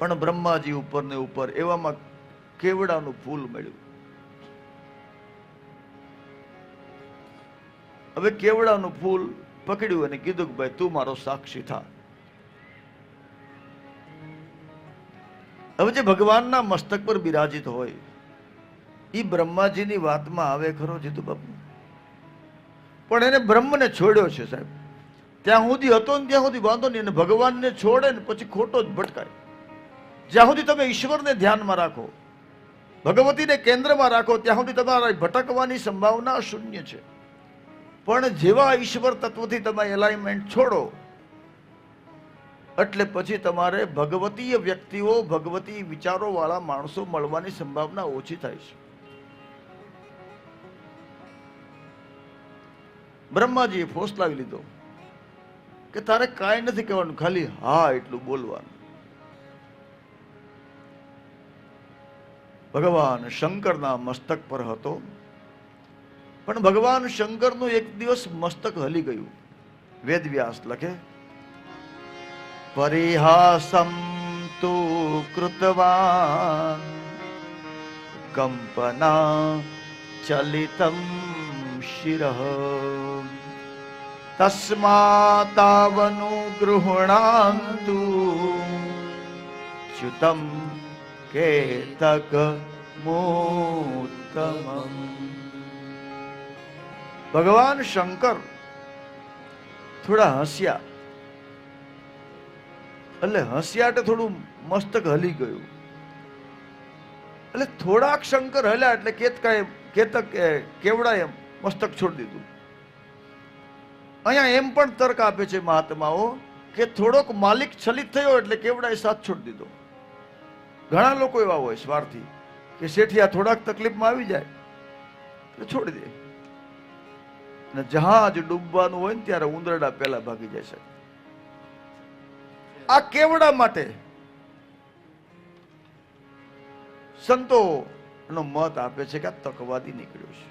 પણ બ્રહ્માજી ઉપર ને ઉપર એવામાં કેવડાનું ફૂલ મળ્યું. હવે કેવડાનું ફૂલ પકડ્યું અને કીધું કે ભાઈ તું મારો સાક્ષી થા. હવે જે ભગવાનના મસ્તક પર બિરાજિત હોય એ બ્રહ્માજીની વાતમાં આવે ખરો જીતુ બાપુ? પણ એને બ્રહ્મને છોડ્યો છે સાહેબ. ત્યાં સુધી હતો ને ત્યાં સુધી વાંધો નહીં, અને ભગવાનને છોડે ને પછી ખોટો જ ભટકાય. જ્યાં સુધી તમે ઈશ્વરને ધ્યાનમાં રાખો, ભગવતીને કેન્દ્રમાં રાખો, ત્યાં સુધી તમારા ભટકવાની સંભાવના શૂન્ય છે. પણ જેવા ઈશ્વર તત્વથી તમે એલાઇનમેન્ટ છોડો એટલે પછી તમારે ભગવતીય વ્યક્તિઓ, ભગવતી વિચારો વાળા માણસો મળવાની સંભાવના ઓછી થાય છે. બ્રહ્માજીએ ફોસલાવી લીધો કે તારે કાંઈ નથી કહેવાનું, ખાલી હા એટલું બોલવાનું. ભગવાન શંકરના મસ્તક પર હતો, પણ ભગવાન શંકરનું એક દિવસ મસ્તક હલી ગયું. વેદવ્યાસ લખે, પરિહાસમ તુ કૃતવાન કંપના ચલિતમ શિરઃ તસ્માતાવનુ ગૃહણાંતુ ચ્યુતમ કેતક મોત્તમમ. ભગવાન શંકર થોડા હસ્યા, એટલે હસ્યા એટલે થોડું મસ્તક હલી ગયું. એટલે થોડાક શંકર હલ્યા એટલે કેવડાએ મસ્તક છોડી દીધું. અહીંયા એમ પણ તર્ક આપે છે મહાત્માઓ કે થોડોક માલિક છલિત થયો એટલે કેવડાએ સાથ છોડી દીધો. ઘણા લોકો એવા હોય સ્વાર્થી કે શેઠિયા થોડાક તકલીફમાં આવી જાય એટલે છોડી દે. ને જહાજ ડૂબવાનું હોય ને ત્યારે ઉંદરડા પહેલા ભાગી જાય છે. આ કેવડા માટે સંતો નો મત આપે છે કે આ તકવાદી નીકળ્યો છે.